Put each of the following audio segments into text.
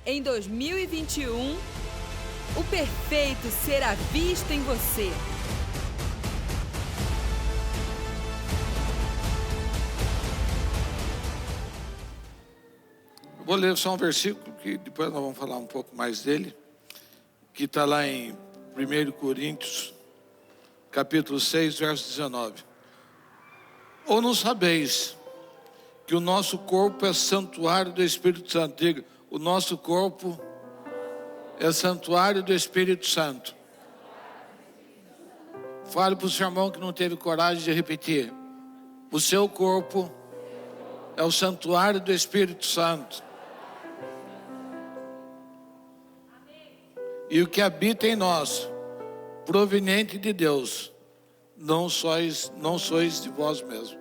Em 2021, o perfeito será visto em você. Vou ler só um versículo, que depois nós vamos falar um pouco mais dele, que está lá em 1 Coríntios, capítulo 6, verso 19. Ou não sabeis que o nosso corpo é santuário do Espírito Santo? Diga, o nosso corpo é santuário do Espírito Santo. Fale para o seu irmão que não teve coragem de repetir. O seu corpo é o santuário do Espírito Santo. E o que habita em nós, proveniente de Deus, não sois de vós mesmos.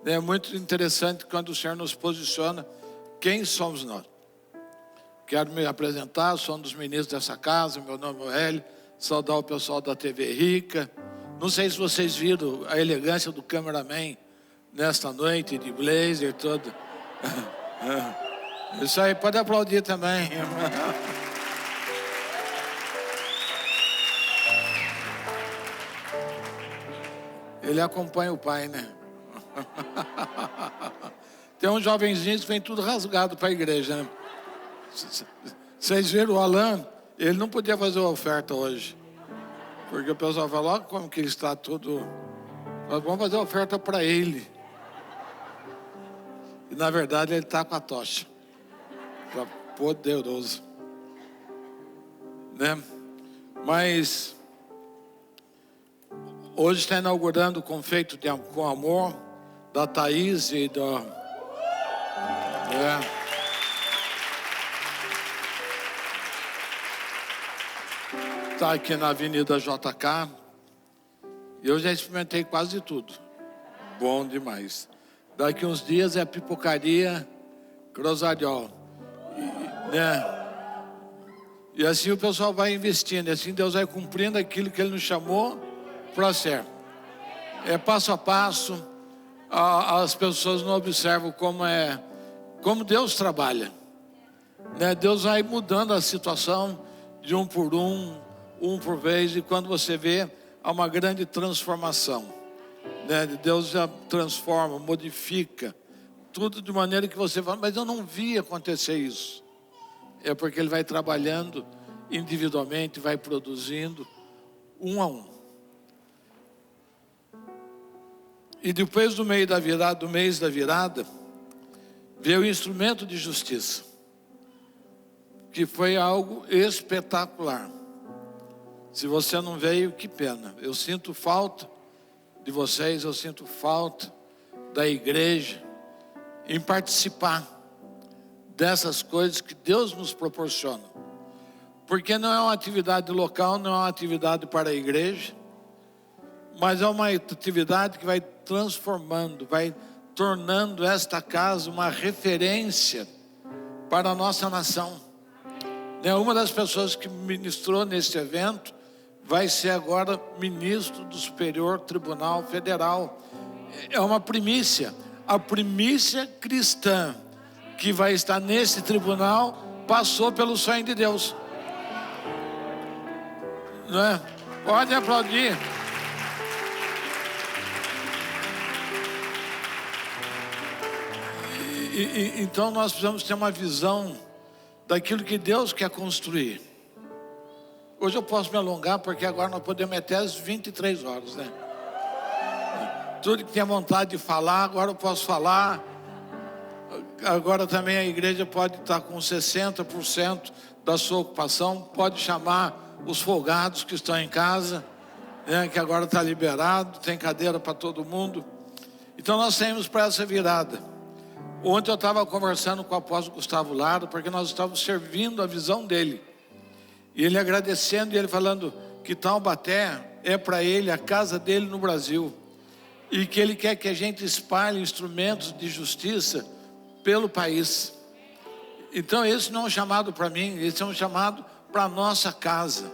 É muito interessante quando o Senhor nos posiciona quem somos nós. Quero me apresentar, sou um dos ministros dessa casa, meu nome é Hélio, saudar o pessoal da TV Rica. Não sei se vocês viram a elegância do cameraman nesta noite, de blazer todo. Isso aí, pode aplaudir também. Ele acompanha o pai, né? Tem uns jovenzinhos que vem tudo rasgado para a igreja, né? Vocês viram o Alan? Ele não podia fazer a oferta hoje. Porque o pessoal fala, olha como que ele está todo... Nós vamos fazer a oferta para ele. E na verdade ele está com a tocha. Tá poderoso. Né? Mas... hoje está inaugurando o Confeito com Amor, da Thaís e da... Está aqui na Avenida JK. Eu já experimentei quase tudo. Bom demais. Daqui uns dias é a Pipocaria Crosariol. E assim o pessoal vai investindo. E assim Deus vai cumprindo aquilo que Ele nos chamou para ser. É passo a passo. As pessoas não observam como Deus trabalha, né? Deus vai mudando a situação de um por vez, e quando você vê, há uma grande transformação, né? Deus já transforma, modifica tudo de maneira que você fala, mas eu não vi acontecer isso. É porque Ele vai trabalhando individualmente, vai produzindo um a um. E depois do mês da virada, veio o instrumento de justiça, que foi algo espetacular. Se você não veio, que pena. Eu sinto falta de vocês, eu sinto falta da igreja em participar dessas coisas que Deus nos proporciona. Porque não é uma atividade local, não é uma atividade para a igreja, mas é uma atividade que vai transformando, vai tornando esta casa uma referência para a nossa nação. Uma das pessoas que ministrou neste evento vai ser agora ministro do Superior Tribunal Federal. É uma primícia, a primícia cristã que vai estar nesse tribunal passou pelo sonho de Deus. Não é? Pode aplaudir. Então nós precisamos ter uma visão daquilo que Deus quer construir. Hoje eu posso me alongar, porque agora nós podemos até às 23 horas, né? Tudo que tinha vontade de falar, agora eu posso falar. Agora também a igreja pode estar com 60% da sua ocupação, pode chamar os folgados que estão em casa, né? Que agora está liberado, tem cadeira para todo mundo. Então nós saímos para essa virada. Ontem eu estava conversando com o apóstolo Gustavo Lara, porque nós estávamos servindo a visão dele. E ele agradecendo, e ele falando que Taubaté é para ele a casa dele no Brasil. E que ele quer que a gente espalhe instrumentos de justiça pelo país. Então esse não é um chamado para mim, esse é um chamado para a nossa casa,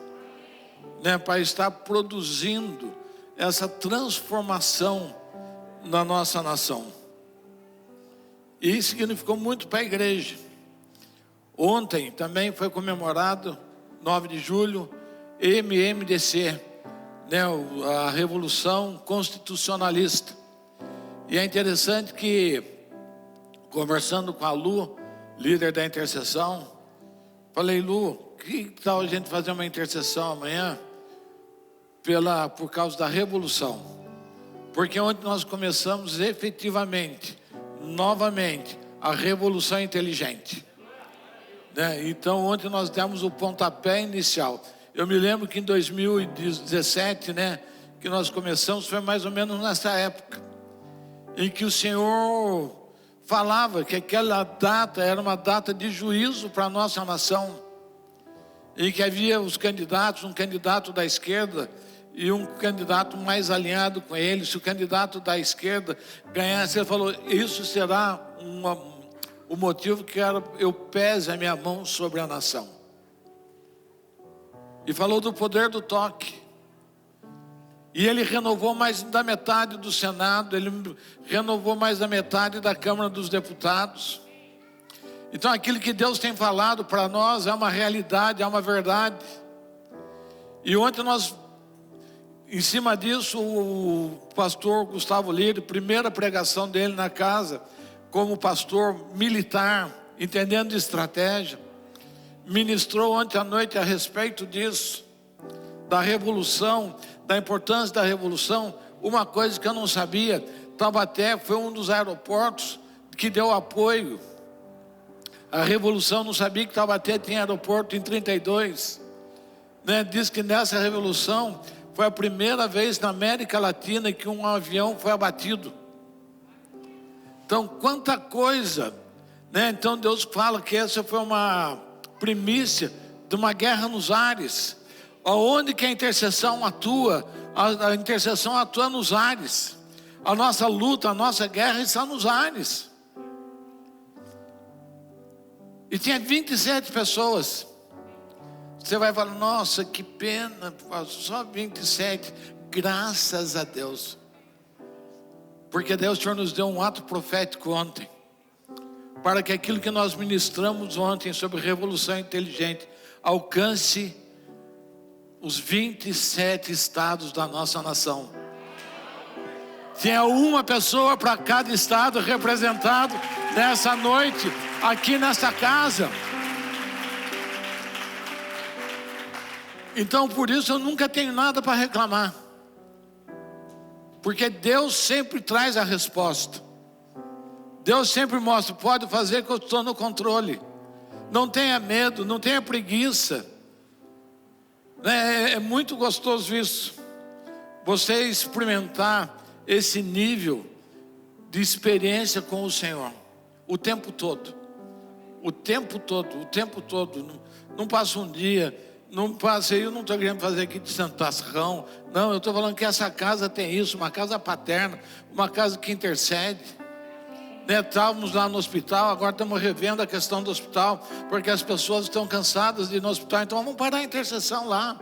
né? Para estar produzindo essa transformação na nossa nação. E isso significou muito para a igreja. Ontem também foi comemorado, 9 de julho, MMDC, né, a Revolução Constitucionalista. E é interessante que, conversando com a Lu, líder da intercessão, falei: Lu, que tal a gente fazer uma intercessão amanhã por causa da revolução? Porque ontem nós começamos efetivamente, novamente, a revolução inteligente, né? Então ontem nós demos o pontapé inicial. Eu me lembro que em 2017, né, que nós começamos, foi mais ou menos nessa época, em que o Senhor falava que aquela data era uma data de juízo para a nossa nação, em que havia os candidatos, um candidato da esquerda e um candidato mais alinhado com ele. Se o candidato da esquerda ganhasse, ele falou: isso será o motivo que eu pese a minha mão sobre a nação. E falou do poder do toque. E ele renovou mais da metade do Senado, ele renovou mais da metade da Câmara dos Deputados. Então aquilo que Deus tem falado para nós é uma realidade, é uma verdade. E ontem nós, em cima disso, o pastor Gustavo Lira, primeira pregação dele na casa, como pastor militar, entendendo de estratégia, ministrou ontem à noite a respeito disso, da revolução, da importância da revolução. Uma coisa que eu não sabia: Taubaté foi um dos aeroportos que deu apoio à revolução. Não sabia que Taubaté tinha aeroporto em 32, né? Diz que nessa revolução foi a primeira vez na América Latina que um avião foi abatido. Então, quanta coisa, né? Então Deus fala que essa foi uma primícia de uma guerra nos ares. Aonde que a intercessão atua? A intercessão atua nos ares. A nossa luta, a nossa guerra está nos ares. E tinha 27 pessoas. Você vai falar: nossa, que pena, só 27. Graças a Deus. Porque Deus, o Senhor nos deu um ato profético ontem, para que aquilo que nós ministramos ontem sobre revolução inteligente alcance os 27 estados da nossa nação. Tinha uma pessoa para cada estado representado nessa noite, aqui nessa casa. Então por isso eu nunca tenho nada para reclamar, porque Deus sempre traz a resposta. Deus sempre mostra: pode fazer que eu estou no controle. Não tenha medo, não tenha preguiça. É muito gostoso isso, você experimentar esse nível de experiência com o Senhor o tempo todo. O tempo todo, o tempo todo. Não passa um dia, não passa. Eu não estou querendo fazer aqui de santação, não. Eu estou falando que essa casa tem isso, uma casa paterna, uma casa que intercede. Estávamos lá no hospital, agora estamos revendo a questão do hospital, porque as pessoas estão cansadas de ir no hospital. Então vamos parar a intercessão lá.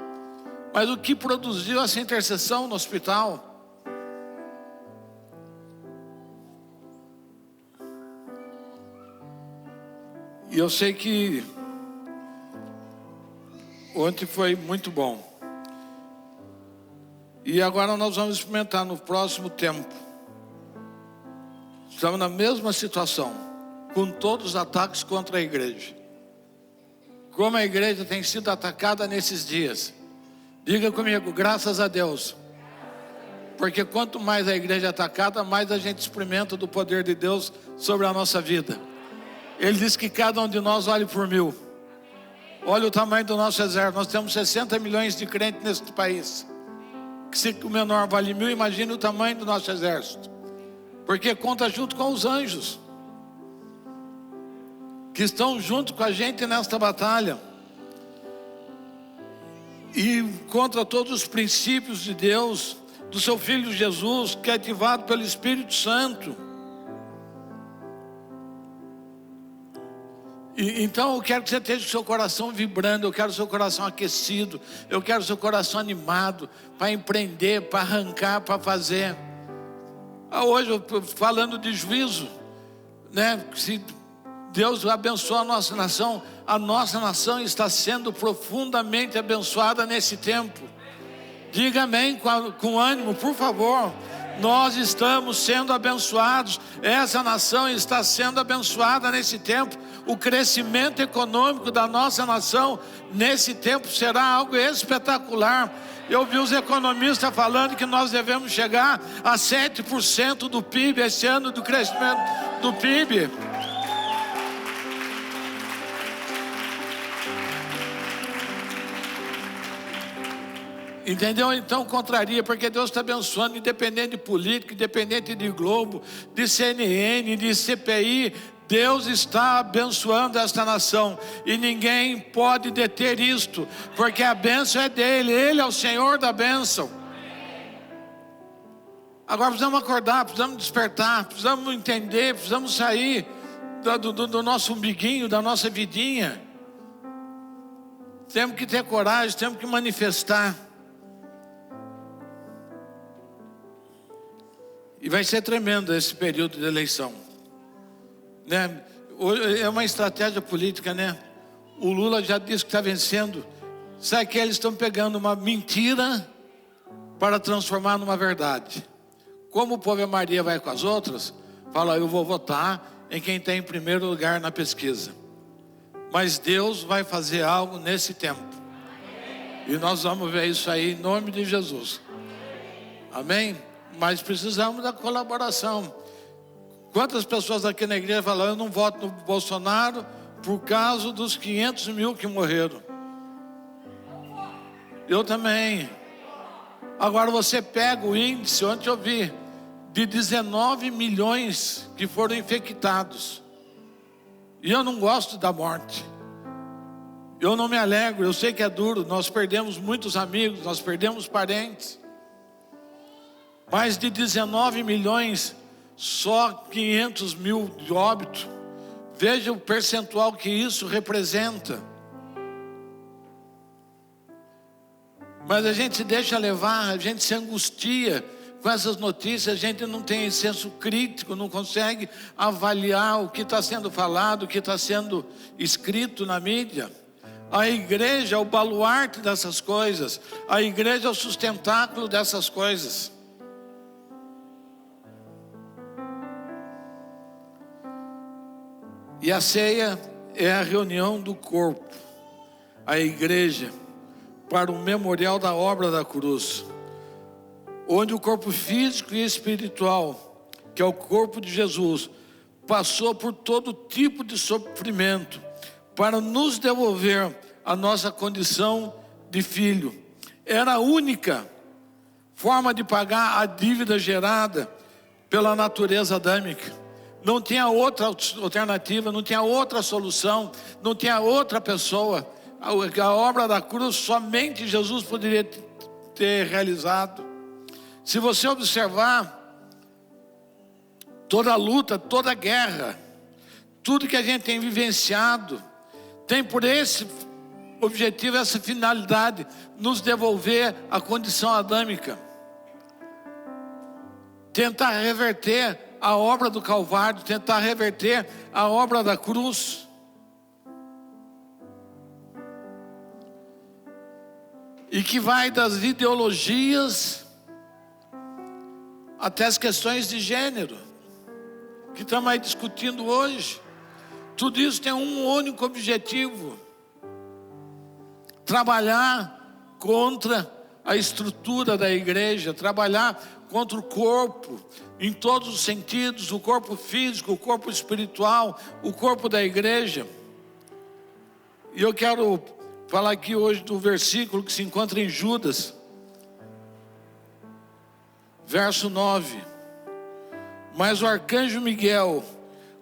Mas o que produziu essa intercessão no hospital? E eu sei que ontem foi muito bom. E agora nós vamos experimentar no próximo tempo. Estamos na mesma situação, com todos os ataques contra a igreja. Como a igreja tem sido atacada nesses dias. Diga comigo: graças a Deus. Porque quanto mais a igreja é atacada, mais a gente experimenta do poder de Deus sobre a nossa vida. Ele diz que cada um de nós olhe por 1000. Olha o tamanho do nosso exército. Nós temos 60 milhões de crentes neste país. Que se o menor vale 1000, imagine o tamanho do nosso exército. Porque conta junto com os anjos, que estão junto com a gente nesta batalha. E contra todos os princípios de Deus, do seu Filho Jesus, que é ativado pelo Espírito Santo. Então eu quero que você esteja com o seu coração vibrando, eu quero o seu coração aquecido, eu quero o seu coração animado, para empreender, para arrancar, para fazer. Hoje, falando de juízo, né? Se Deus abençoa a nossa nação está sendo profundamente abençoada nesse tempo. Diga amém com ânimo, por favor. Nós estamos sendo abençoados, essa nação está sendo abençoada nesse tempo. O crescimento econômico da nossa nação nesse tempo será algo espetacular. Eu vi os economistas falando que nós devemos chegar a 7% do PIB esse ano, do crescimento do PIB. Entendeu? Então contraria, porque Deus está abençoando, independente de política, independente de Globo, de CNN, de CPI, Deus está abençoando esta nação, e ninguém pode deter isto, porque a bênção é dele, ele é o Senhor da bênção. Agora precisamos acordar, precisamos despertar, precisamos entender, precisamos sair do nosso umbiguinho, da nossa vidinha. Temos que ter coragem, temos que manifestar. E vai ser tremendo esse período de eleição, né? É uma estratégia política, né? O Lula já disse que está vencendo. Sabe que eles estão pegando uma mentira para transformar numa verdade. Como o povo Maria vai com as outras, fala: eu vou votar em quem está em primeiro lugar na pesquisa. Mas Deus vai fazer algo nesse tempo, e nós vamos ver isso aí em nome de Jesus. Amém? Mas precisamos da colaboração. Quantas pessoas aqui na igreja falam: eu não voto no Bolsonaro por causa dos 500 mil que morreram? Eu também. Agora você pega o índice, ontem eu vi, de 19 milhões que foram infectados. E eu não gosto da morte. Eu não me alegro, eu sei que é duro. Nós perdemos muitos amigos, nós perdemos parentes. Mais de 19 milhões, só 500 mil de óbito. Veja o percentual que isso representa. Mas a gente se deixa levar, a gente se angustia com essas notícias, a gente não tem senso crítico, não consegue avaliar o que está sendo falado, o que está sendo escrito na mídia. A igreja é o baluarte dessas coisas, a igreja é o sustentáculo dessas coisas. E a ceia é a reunião do corpo, a igreja, para o memorial da obra da cruz, onde o corpo físico e espiritual, que é o corpo de Jesus, passou por todo tipo de sofrimento, para nos devolver a nossa condição de filho. Era a única forma de pagar a dívida gerada pela natureza adâmica. Não tinha outra alternativa, não tinha outra solução, não tinha outra pessoa. A obra da cruz somente Jesus poderia ter realizado. Se você observar, toda a luta, toda a guerra, tudo que a gente tem vivenciado, tem por esse objetivo, essa finalidade, nos devolver a condição adâmica. Tentar reverter a obra do Calvário, tentar reverter a obra da cruz. E que vai das ideologias até as questões de gênero, que estamos aí discutindo hoje. Tudo isso tem um único objetivo: trabalhar contra a estrutura da igreja, trabalhar contra o corpo, em todos os sentidos, o corpo físico, o corpo espiritual, o corpo da igreja. E eu quero falar aqui hoje do versículo que se encontra em Judas, verso 9. Mas o arcanjo Miguel,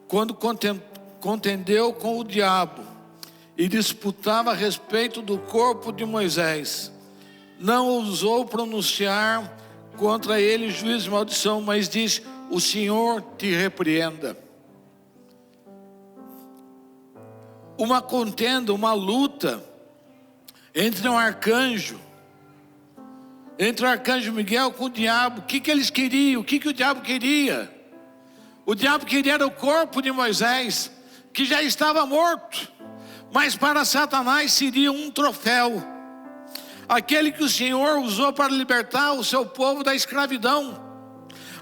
quando contendeu com o diabo e disputava a respeito do corpo de Moisés, não ousou pronunciar contra ele juízo e maldição, mas diz: o Senhor te repreenda. Uma contenda, uma luta entre o arcanjo Miguel com o diabo. O que eles queriam? O que o diabo queria? O diabo queria o corpo de Moisés. que já estava morto, mas para Satanás seria um troféu. Aquele que o Senhor usou para libertar o seu povo da escravidão.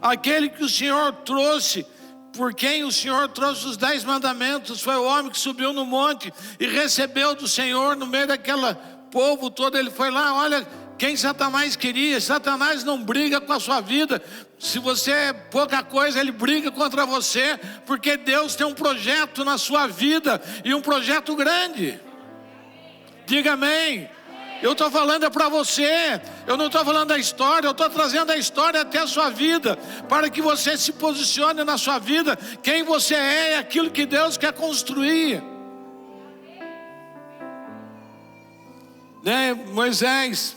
Aquele que o Senhor trouxe, por quem o Senhor trouxe os 10 mandamentos, foi o homem que subiu no monte e recebeu do Senhor no meio daquele povo todo. Ele foi lá, olha quem Satanás queria. Satanás não briga com a sua vida. Se você é pouca coisa, ele briga contra você, porque Deus tem um projeto na sua vida, e um projeto grande. Diga amém. Eu estou falando para você, eu não estou falando da história, eu estou trazendo a história até a sua vida, para que você se posicione na sua vida, quem você é, aquilo que Deus quer construir. Né? Moisés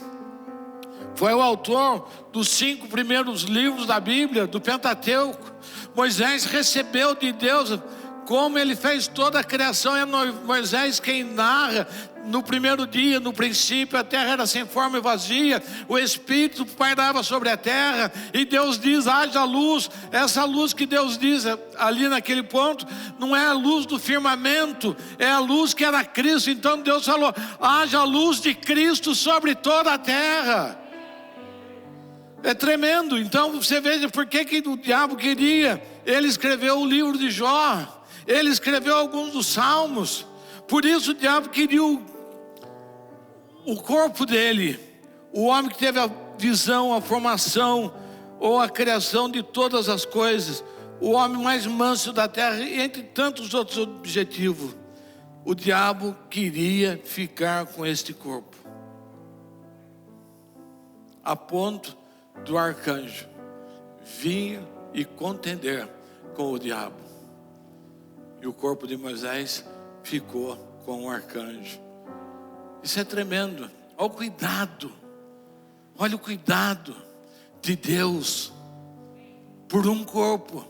foi o autor dos 5 primeiros livros da Bíblia, do Pentateuco. Moisés recebeu de Deus como ele fez toda a criação. É Moisés quem narra. No primeiro dia, no princípio, a terra era sem forma e vazia, o Espírito pairava sobre a terra, e Deus diz, haja luz. Essa luz que Deus diz ali naquele ponto, não é a luz do firmamento, é a luz que era Cristo. Então Deus falou, haja luz de Cristo sobre toda a terra. É tremendo. Então você veja por que o diabo queria. Ele escreveu o livro de Jó, ele escreveu alguns dos salmos. Por isso o diabo queria o corpo dele, o homem que teve a visão, a formação ou a criação de todas as coisas, o homem mais manso da terra, e entre tantos outros objetivos. O diabo queria ficar com este corpo, a ponto do arcanjo vir e contender com o diabo. E o corpo de Moisés ficou com o arcanjo. Isso é tremendo. Olha o cuidado. Olha o cuidado de Deus por um corpo.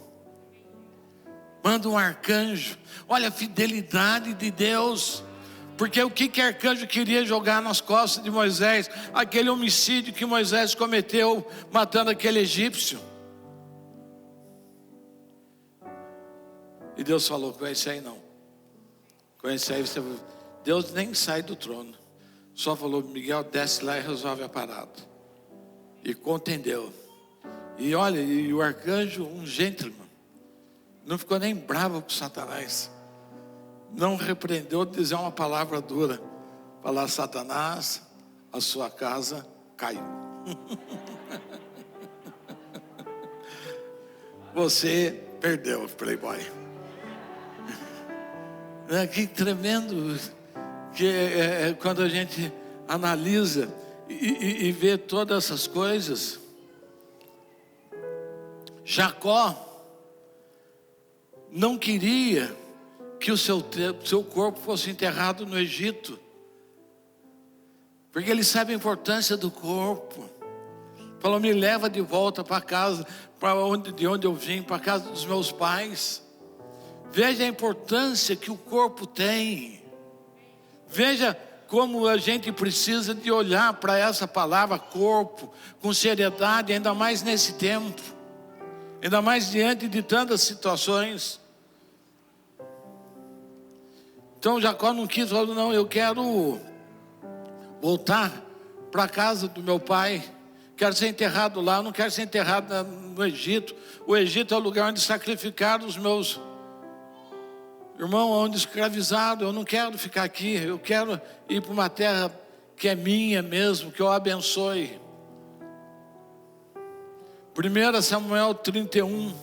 Manda um arcanjo. Olha a fidelidade de Deus. Porque o que arcanjo queria jogar nas costas de Moisés? Aquele homicídio que Moisés cometeu, matando aquele egípcio. E Deus falou, com esse aí não. Com esse aí Deus nem sai do trono. Só falou, Miguel, desce lá e resolve a parada. E contendeu. E olha, e o arcanjo, um gentleman, não ficou nem bravo com Satanás. Não repreendeu de dizer uma palavra dura. Falar, Satanás, a sua casa caiu. Você perdeu, playboy. Que tremendo que é quando a gente analisa e vê todas essas coisas. Jacó não queria que o seu corpo fosse enterrado no Egito, porque ele sabe a importância do corpo. Falou, me leva de volta para casa, de onde eu vim, para a casa dos meus pais. Veja a importância que o corpo tem. Veja como a gente precisa de olhar para essa palavra corpo com seriedade, ainda mais nesse tempo, ainda mais diante de tantas situações. Então Jacó não quis, falou, não, eu quero voltar para a casa do meu pai, quero ser enterrado lá, eu não quero ser enterrado no Egito. O Egito é o lugar onde sacrificaram os meus irmão, onde escravizado. Eu não quero ficar aqui, eu quero ir para uma terra que é minha mesmo, que eu abençoe. 1 Samuel 31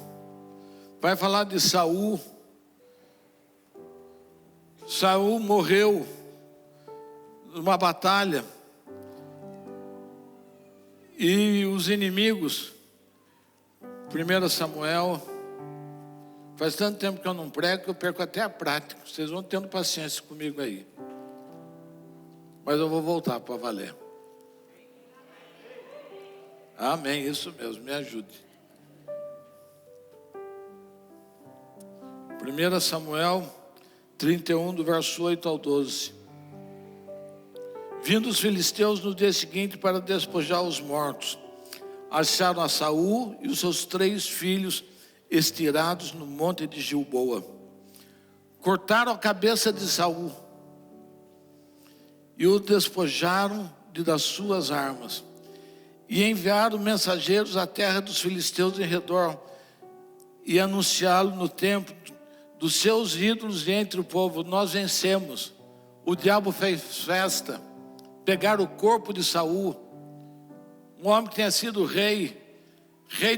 vai falar de Saul. Saul morreu numa batalha, e os inimigos, 1 Samuel, faz tanto tempo que eu não prego que eu perco até a prática. Vocês vão tendo paciência comigo aí. Mas eu vou voltar para valer. Amém, isso mesmo, me ajude. 1 Samuel 31, do verso 8 ao 12. Vindo os filisteus no dia seguinte para despojar os mortos, acharam a Saul e os seus 3 filhos estirados no monte de Gilboa. cortaram a cabeça de Saul e o despojaram das suas armas, e enviaram mensageiros à terra dos filisteus em redor, e anunciá-lo no templo dos seus ídolos e entre o povo: nós vencemos. O diabo fez festa, pegaram o corpo de Saul, um homem que tinha sido rei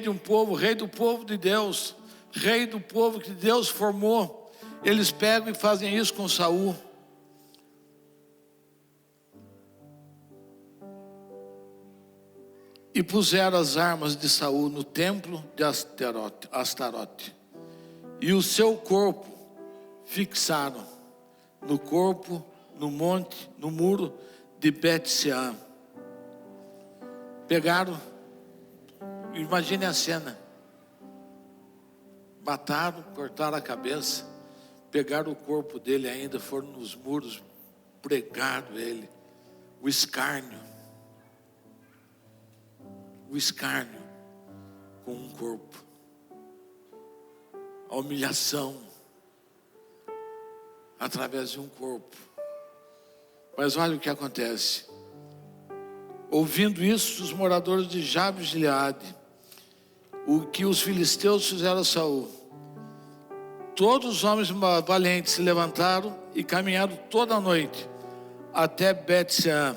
de um povo, rei do povo de Deus, rei do povo que Deus formou. Eles pegam e fazem isso com Saul. E puseram as armas de Saul no templo de Astarote. E o seu corpo fixaram no monte, no muro de Bet-sean. Pegaram, imagine a cena. Mataram, cortaram a cabeça, pegaram o corpo dele ainda, foram nos muros, pregaram ele. O escárnio com um corpo, a humilhação através de um corpo. Mas olha o que acontece. Ouvindo isso, os moradores de Jabes de Gileade, o que os filisteus fizeram a Saul, todos os homens valentes se levantaram e caminharam toda a noite até Bet-sean,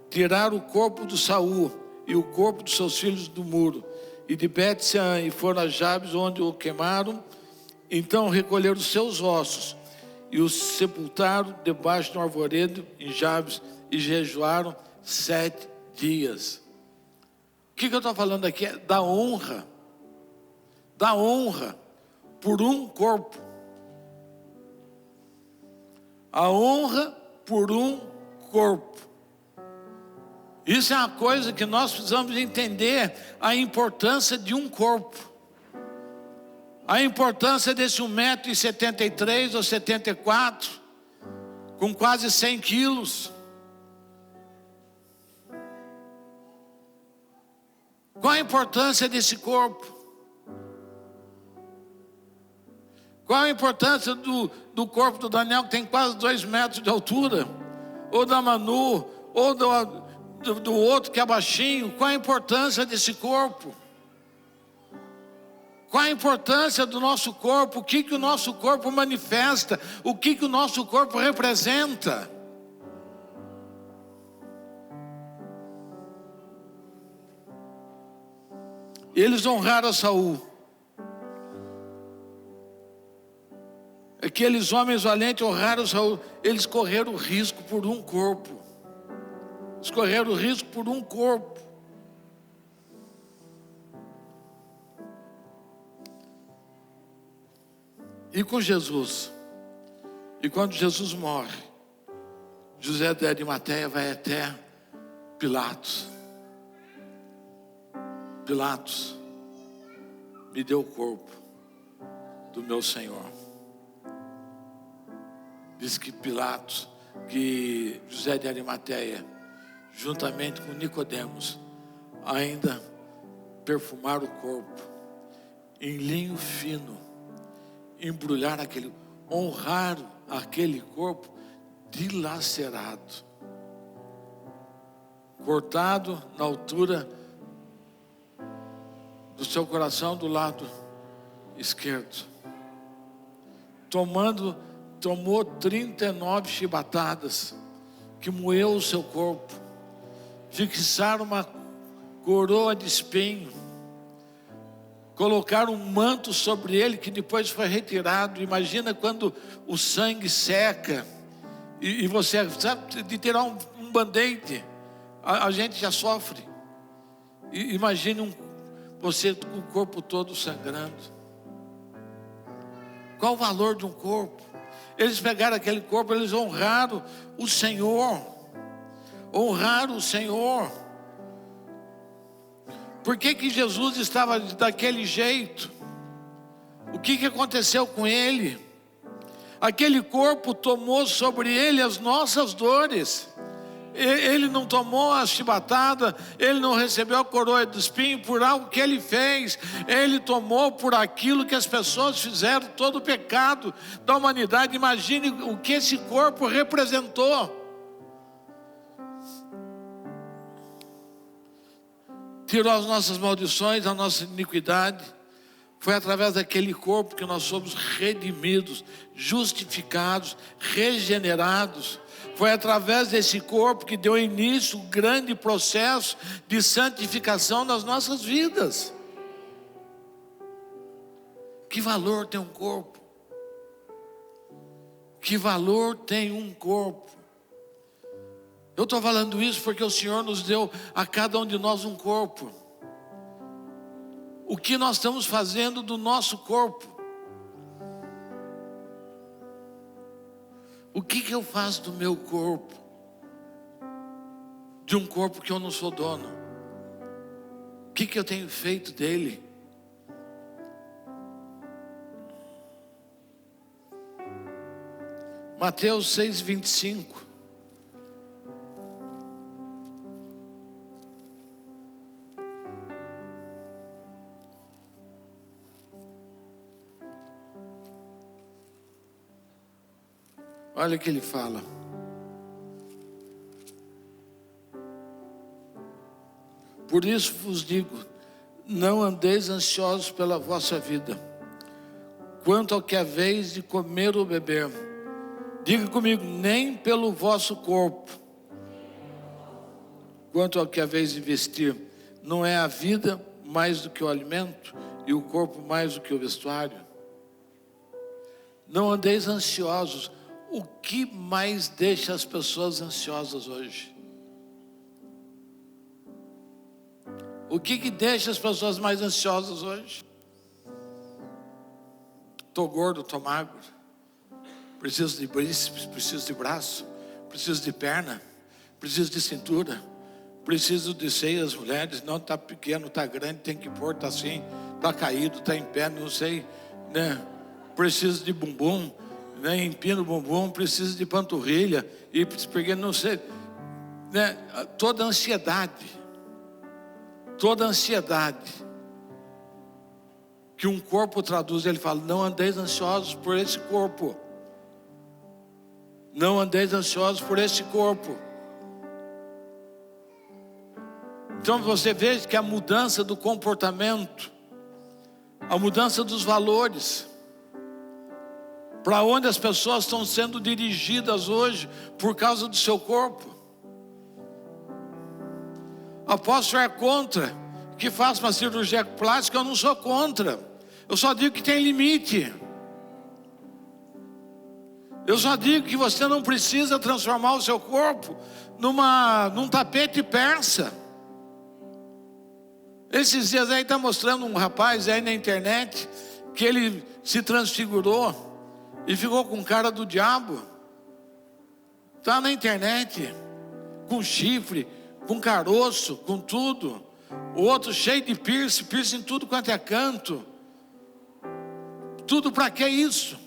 tiraram o corpo de Saul e o corpo dos seus filhos do muro, e de Bet-sean, e foram a Jabes, onde o queimaram. Então recolheram os seus ossos e os sepultaram debaixo de um arvoredo em Jabes, e jejuaram 7 dias. O que eu estou falando aqui é da honra por um corpo. A honra por um corpo. Isso é uma coisa que nós precisamos entender, a importância de um corpo. A importância desse 1,73 m ou 74, com quase 100 quilos. Qual a importância desse corpo? Qual a importância do corpo do Daniel, que tem quase 2 metros de altura? Ou da Manu, ou do outro que é baixinho? Qual a importância desse corpo? Qual a importância do nosso corpo? O que o nosso corpo manifesta? O que o nosso corpo representa? Eles honraram a Saul. Aqueles homens valentes honraram Saul. Eles correram risco por um corpo. Eles correram risco por um corpo. E com Jesus, e quando Jesus morre, José de Arimateia vai até Pilatos. Pilatos, me deu o corpo do meu Senhor. Diz que Pilatos, que José de Arimateia, juntamente com Nicodemos, ainda perfumaram o corpo em linho fino, embrulharam honraram aquele corpo dilacerado, cortado na altura do seu coração, do lado esquerdo. Tomou 39 chibatadas, que moeu o seu corpo. Fixaram uma coroa de espinho, colocaram um manto sobre ele, que depois foi retirado. Imagina quando o sangue seca, e você sabe, de tirar um band-aid, a gente já sofre. Imagine você com o corpo todo sangrando. Qual o valor de um corpo? Eles pegaram aquele corpo, eles honraram o Senhor. Honraram o Senhor. Por que Jesus estava daquele jeito? O que aconteceu com ele? Aquele corpo tomou sobre ele as nossas dores. Ele não tomou a chibatada, ele não recebeu a coroa de espinho por algo que ele fez. Ele tomou por aquilo que as pessoas fizeram, todo o pecado da humanidade. Imagine o que esse corpo representou. Tirou as nossas maldições, a nossa iniquidade. Foi através daquele corpo que nós somos redimidos, justificados, regenerados. Foi através desse corpo que deu início o grande processo de santificação das nossas vidas. Que valor tem um corpo? Que valor tem um corpo? Eu estou falando isso porque o Senhor nos deu a cada um de nós um corpo. O que nós estamos fazendo do nosso corpo? O que eu faço do meu corpo? De um corpo que eu não sou dono. O que eu tenho feito dele? Mateus 6:25. Olha o que ele fala. Por isso vos digo, não andeis ansiosos pela vossa vida, quanto ao que haveis de comer ou beber. Diga comigo, nem pelo vosso corpo, quanto ao que haveis de vestir. Não é a vida mais do que o alimento, e o corpo mais do que o vestuário? Não andeis ansiosos. O que mais deixa as pessoas ansiosas hoje? O que deixa as pessoas mais ansiosas hoje? Estou gordo, estou magro. Preciso de bíceps, preciso de braço, preciso de perna, preciso de cintura, preciso de seias, mulheres. Não, está pequeno, está grande, tem que pôr, está assim, está caído, está em pé, não sei, né? Preciso de bumbum, né? Empino o bumbum, preciso de panturrilha, e porque não sei, né? Toda ansiedade que um corpo traduz, ele fala, não andeis ansiosos por esse corpo. Não andeis ansiosos por esse corpo. Então você vê que a mudança do comportamento, a mudança dos valores, para onde as pessoas estão sendo dirigidas hoje por causa do seu corpo. Apóstolo é contra que faça uma cirurgia plástica? Eu não sou contra. Eu só digo que tem limite. Eu só digo que você não precisa transformar o seu corpo num tapete persa. Esses dias aí está mostrando um rapaz aí na internet que ele se transfigurou e ficou com cara do diabo. Está na internet, com chifre, com caroço, com tudo. O outro cheio de piercing em tudo quanto é canto. Tudo para que isso?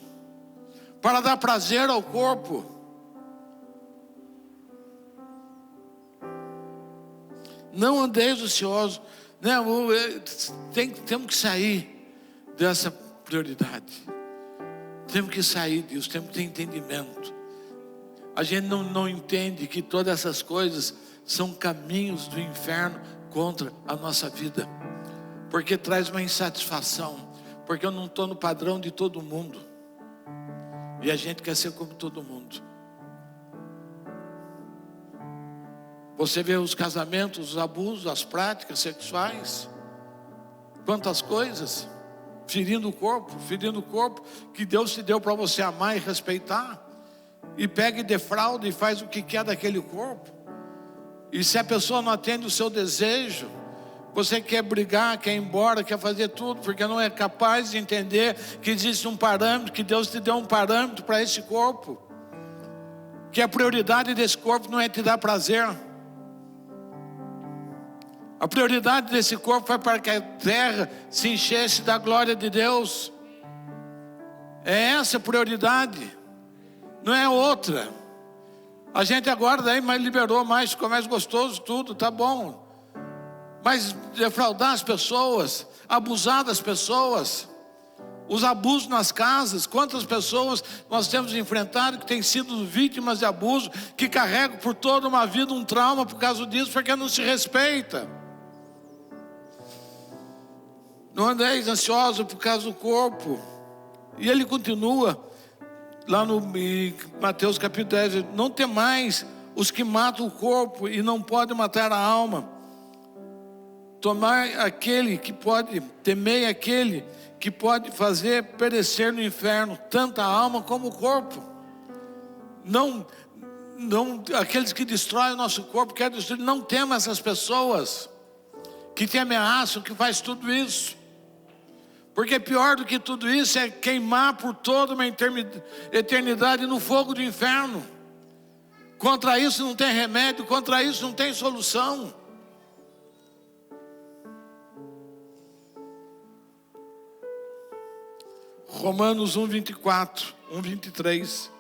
Para dar prazer ao corpo. Não andeis ociosos. Não, temos que sair dessa prioridade. Temos que sair disso, temos que ter entendimento. A gente não entende que todas essas coisas são caminhos do inferno contra a nossa vida. Porque traz uma insatisfação. Porque eu não estou no padrão de todo mundo. E a gente quer ser como todo mundo. Você vê os casamentos, os abusos, as práticas sexuais. Quantas coisas. Ferindo o corpo que Deus te deu para você amar e respeitar. E pega e defrauda e faz o que quer daquele corpo. E se a pessoa não atende o seu desejo, você quer brigar, quer ir embora, quer fazer tudo, porque não é capaz de entender que existe um parâmetro, que Deus te deu um parâmetro para esse corpo. Que a prioridade desse corpo não é te dar prazer. A prioridade desse corpo foi para que a terra se enchesse da glória de Deus. É essa a prioridade, não é outra. A gente agora daí liberou mais, ficou mais gostoso tudo, tá bom. Mas defraudar as pessoas, abusar das pessoas, os abusos nas casas, quantas pessoas nós temos enfrentado que têm sido vítimas de abuso, que carregam por toda uma vida um trauma por causa disso, porque não se respeita. Não andeis ansiosos por causa do corpo. E ele continua lá no Mateus capítulo 10, não temais os que matam o corpo e não podem matar a alma. Temei aquele que pode fazer perecer no inferno tanto a alma como o corpo. Não aqueles que destroem o nosso corpo, quer destruir, não tema essas pessoas que te ameaçam, que faz tudo isso. Porque pior do que tudo isso é queimar por toda uma eternidade no fogo do inferno. Contra isso não tem remédio, contra isso não tem solução. Romanos 1:24, 1:23.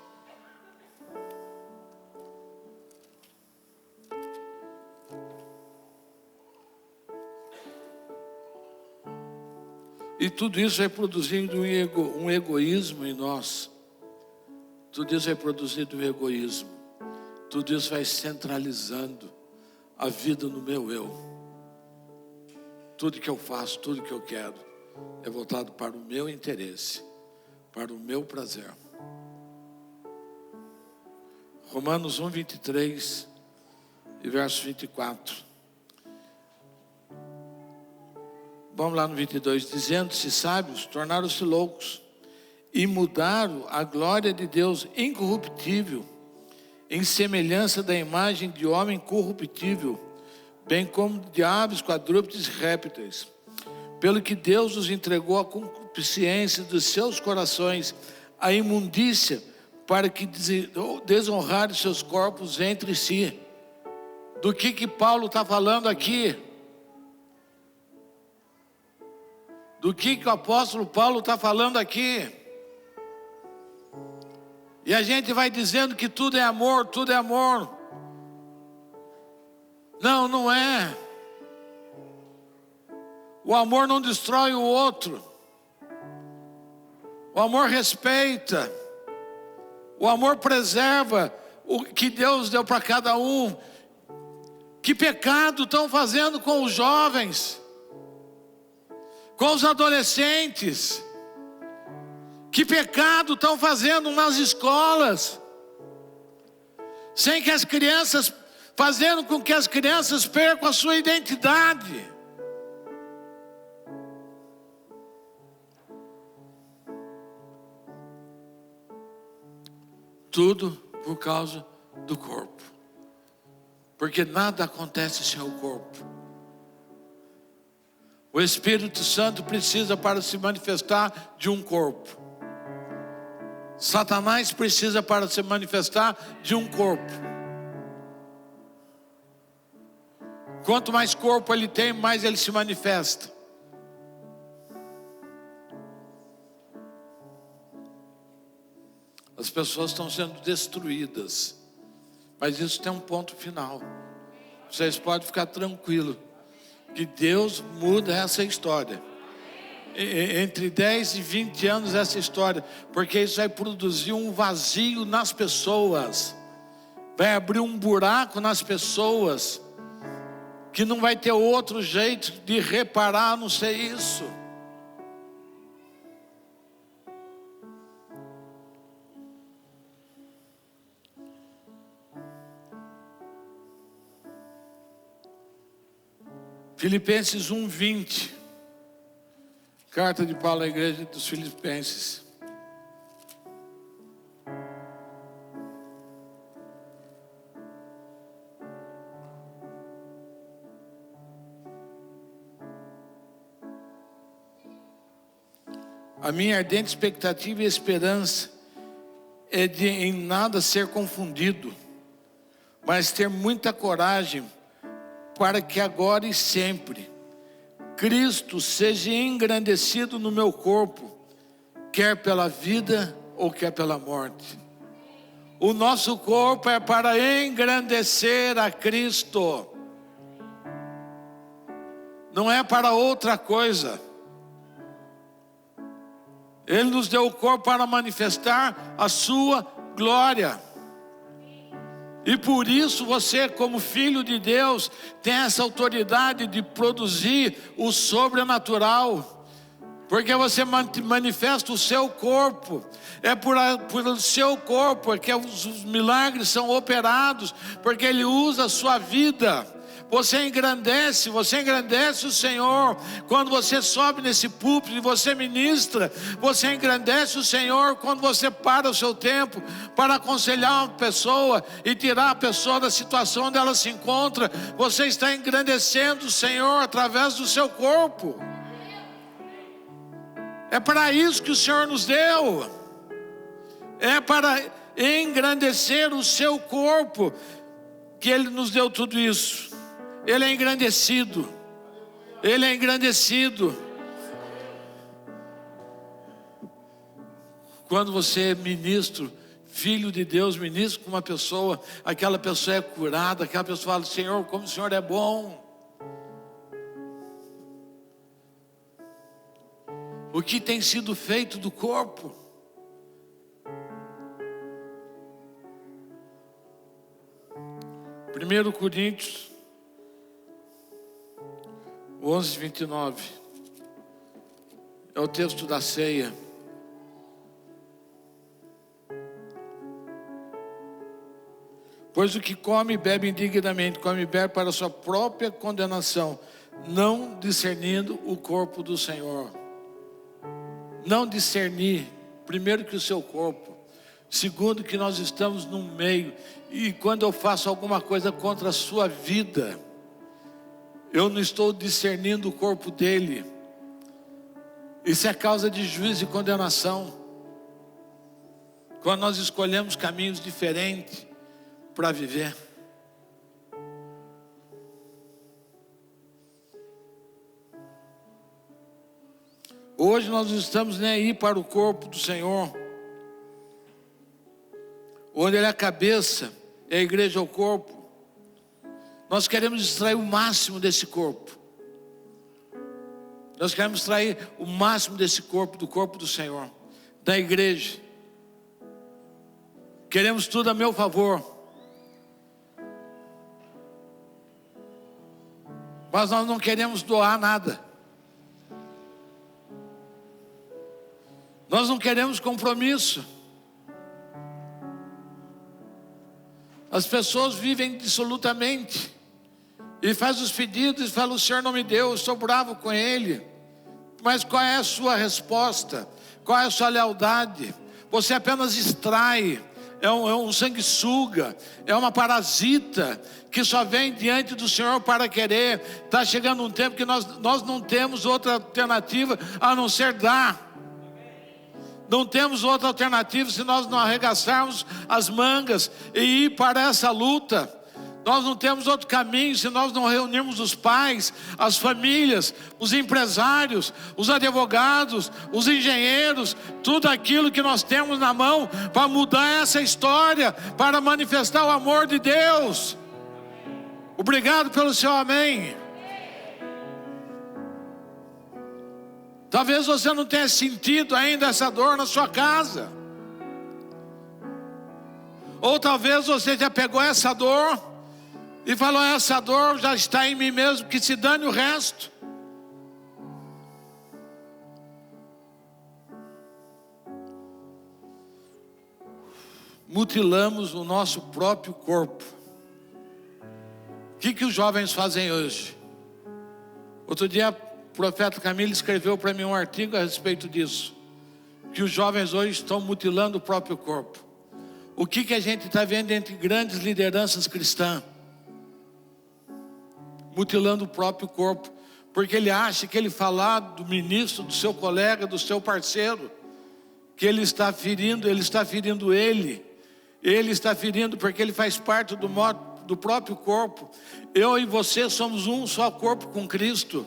E tudo isso vai produzindo um egoísmo em nós. Tudo isso vai produzindo um egoísmo. Tudo isso vai centralizando a vida no meu eu. Tudo que eu faço, tudo que eu quero é voltado para o meu interesse, para o meu prazer. Romanos 1:23 e verso 24. Vamos lá no 22. Dizendo-se sábios, tornaram-se loucos e mudaram a glória de Deus incorruptível em semelhança da imagem de homem corruptível, bem como de aves, quadrúpedes e répteis. Pelo que Deus os entregou à concupiscência dos seus corações, à imundícia, para que desonrarem seus corpos entre si. Do que Paulo está falando aqui? Do que o apóstolo Paulo está falando aqui? E a gente vai dizendo que tudo é amor, tudo é amor. Não, não é. O amor não destrói o outro. O amor respeita. O amor preserva o que Deus deu para cada um. Que pecado estão fazendo com os jovens, com os adolescentes? Que pecado estão fazendo nas escolas? Sem que as crianças, fazendo com que as crianças percam a sua identidade. Tudo por causa do corpo. Porque nada acontece sem o corpo. O Espírito Santo precisa para se manifestar de um corpo. Satanás precisa para se manifestar de um corpo. Quanto mais corpo ele tem, mais ele se manifesta. As pessoas estão sendo destruídas, mas isso tem um ponto final. Vocês podem ficar tranquilos que Deus muda essa história. Entre 10 e 20 anos essa história, porque isso vai produzir um vazio nas pessoas, vai abrir um buraco nas pessoas, que não vai ter outro jeito de reparar a não ser isso. Filipenses 1:20. Carta de Paulo à igreja dos Filipenses. A minha ardente expectativa e esperança é de em nada ser confundido, mas ter muita coragem, para que agora e sempre Cristo seja engrandecido no meu corpo, quer pela vida ou quer pela morte. O nosso corpo é para engrandecer a Cristo. Não é para outra coisa. Ele nos deu o corpo para manifestar a sua glória. E por isso você, como filho de Deus, tem essa autoridade de produzir o sobrenatural. Porque você manifesta o seu corpo. É por o seu corpo que os milagres são operados. Porque Ele usa a sua vida. Você engrandece o Senhor. Quando você sobe nesse púlpito e você ministra, você engrandece o Senhor. Quando você para o seu tempo para aconselhar uma pessoa e tirar a pessoa da situação onde ela se encontra, você está engrandecendo o Senhor através do seu corpo. É para isso que o Senhor nos deu. É para engrandecer o seu corpo que Ele nos deu tudo isso. Ele é engrandecido. Ele é engrandecido. Quando você é ministro, filho de Deus, ministra com uma pessoa, aquela pessoa é curada, aquela pessoa fala: Senhor, como o Senhor é bom. O que tem sido feito do corpo? Primeiro Coríntios 11:29 é o texto da ceia. Pois o que come e bebe indignamente, come e bebe para a sua própria condenação, não discernindo o corpo do Senhor. Não discernir, primeiro, que o seu corpo, segundo, que nós estamos no meio, e quando eu faço alguma coisa contra a sua vida, eu não estou discernindo o corpo dele. Isso é causa de juízo e condenação. Quando nós escolhemos caminhos diferentes para viver. Hoje nós não estamos nem aí para o corpo do Senhor, onde Ele é a cabeça e a igreja é o corpo. Nós queremos extrair o máximo desse corpo. Nós queremos extrair o máximo desse corpo, do corpo do Senhor, da igreja. Queremos tudo a meu favor. Mas nós não queremos doar nada. Nós não queremos compromisso. As pessoas vivem dissolutamente e faz os pedidos e fala: o Senhor não me deu, eu estou bravo com Ele. Mas qual é a sua resposta? Qual é a sua lealdade? Você apenas extrai, é um sanguessuga, é uma parasita que só vem diante do Senhor para querer. Está chegando um tempo que nós não temos outra alternativa a não ser dar. Não temos outra alternativa se nós não arregaçarmos as mangas e ir para essa luta. Nós não temos outro caminho se nós não reunirmos os pais, as famílias, os empresários, os advogados, os engenheiros, tudo aquilo que nós temos na mão para mudar essa história, para manifestar o amor de Deus. Obrigado pelo seu amém. Talvez você não tenha sentido ainda essa dor na sua casa. Ou talvez você já pegou essa dor e falou: essa dor já está em mim mesmo, que se dane o resto. Mutilamos o nosso próprio corpo. O que os jovens fazem hoje? Outro dia o profeta Camilo escreveu para mim um artigo a respeito disso, que os jovens hoje estão mutilando o próprio corpo. O que a gente está vendo entre grandes lideranças cristãs? Mutilando o próprio corpo, porque ele acha que ele falar do ministro, do seu colega, do seu parceiro, que ele está ferindo ele, ele está ferindo porque ele faz parte do próprio corpo. Eu e você somos um só corpo com Cristo.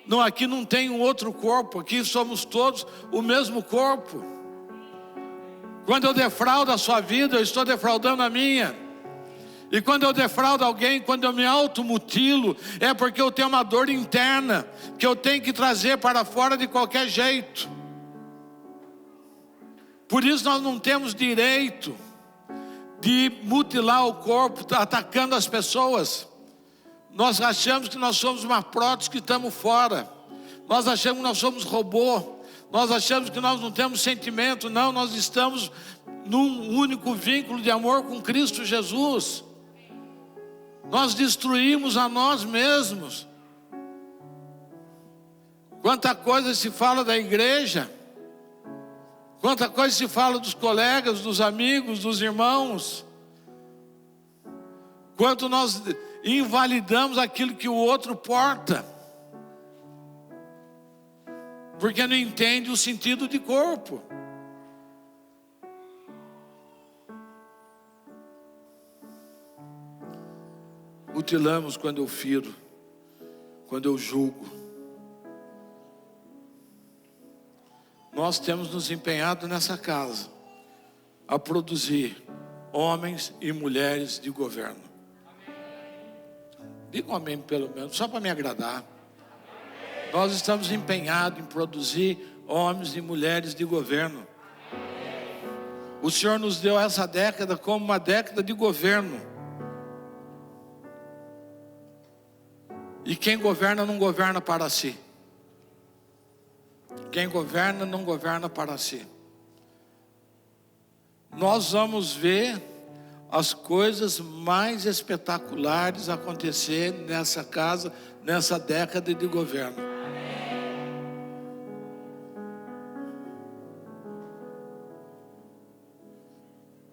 Não, aqui não tem um outro corpo, aqui somos todos o mesmo corpo. Quando eu defraudo a sua vida, eu estou defraudando a minha. E quando eu defraudo alguém, quando eu me automutilo, é porque eu tenho uma dor interna, que eu tenho que trazer para fora de qualquer jeito. Por isso nós não temos direito de mutilar o corpo, atacando as pessoas. Nós achamos que nós somos uma prótese que estamos fora. Nós achamos que nós somos robô. Nós achamos que nós não temos sentimento. Não, nós estamos num único vínculo de amor com Cristo Jesus. Nós destruímos a nós mesmos. Quanta coisa se fala da igreja. Quanta coisa se fala dos colegas, dos amigos, dos irmãos. Quanto nós invalidamos aquilo que o outro porta. Porque não entende o sentido de corpo. Mutilamos quando eu firo, quando eu julgo. Nós temos nos empenhado nessa casa a produzir homens e mulheres de governo. Diga um amém pelo menos, só para me agradar. Nós estamos empenhados em produzir homens e mulheres de governo. O Senhor nos deu essa década como uma década de governo. E quem governa não governa para si. Quem governa não governa para si. Nós vamos ver as coisas mais espetaculares acontecer nessa casa, nessa década de governo.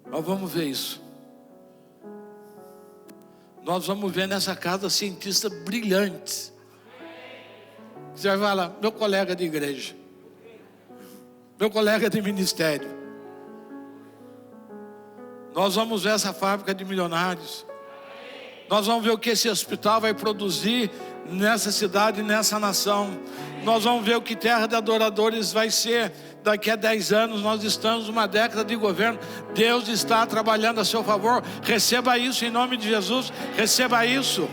Nós vamos ver isso. Nós vamos ver nessa casa cientistas brilhantes. Você vai falar, meu colega de igreja, meu colega de ministério. Nós vamos ver essa fábrica de milionários. Nós vamos ver o que esse hospital vai produzir nessa cidade, nessa nação. Nós vamos ver o que Terra de Adoradores vai ser. Daqui a 10 anos nós estamos numa década de governo. Deus está trabalhando a seu favor. Receba isso em nome de Jesus. Receba isso.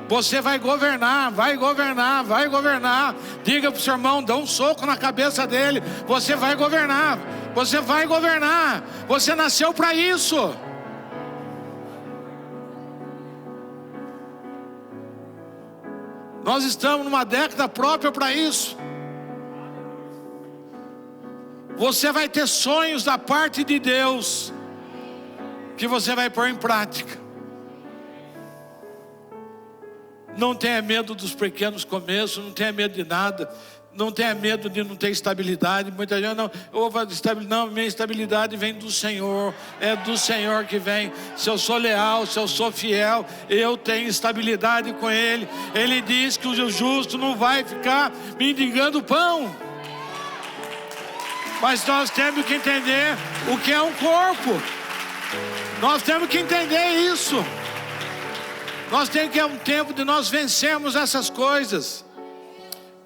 Você vai governar, vai governar, vai governar. Diga para o seu irmão, dá um soco na cabeça dele. Você vai governar, você vai governar. Você nasceu para isso. Nós estamos numa década própria para isso. Você vai ter sonhos da parte de Deus que você vai pôr em prática. Não tenha medo dos pequenos começos, não tenha medo de nada. Não tenha medo de não ter estabilidade. Muita gente não, minha estabilidade vem do Senhor. É do Senhor que vem. Se eu sou leal, se eu sou fiel, eu tenho estabilidade com Ele. Ele diz que o justo não vai ficar mendigando pão. Mas nós temos que entender o que é um corpo. Nós temos que entender isso. Nós temos que ter um tempo de nós vencermos essas coisas.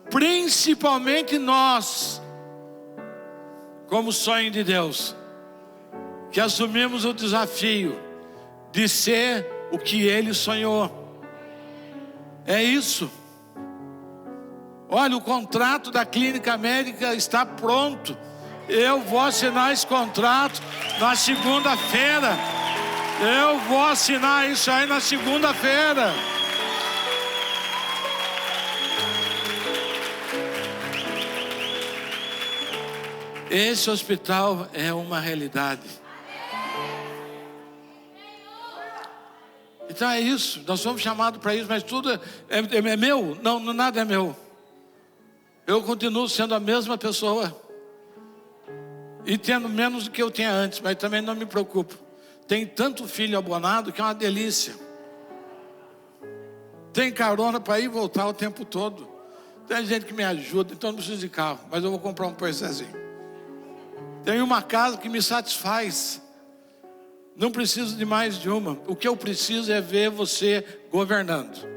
Principalmente nós, como sonho de Deus, que assumimos o desafio de ser o que Ele sonhou. É isso. Olha, o contrato da clínica médica está pronto. Eu vou assinar esse contrato na segunda-feira. Eu vou assinar isso aí na segunda-feira. Esse hospital é uma realidade. Então é isso, nós somos chamados para isso, mas tudo é meu? Não, nada é meu. Eu continuo sendo a mesma pessoa. E tendo menos do que eu tinha antes, mas também não me preocupo. Tem tanto filho abonado que é uma delícia. Tem carona para ir e voltar o tempo todo. Tem gente que me ajuda, então não preciso de carro, mas eu vou comprar um Porschezinho. Tem uma casa que me satisfaz. Não preciso de mais de uma. O que eu preciso é ver você governando.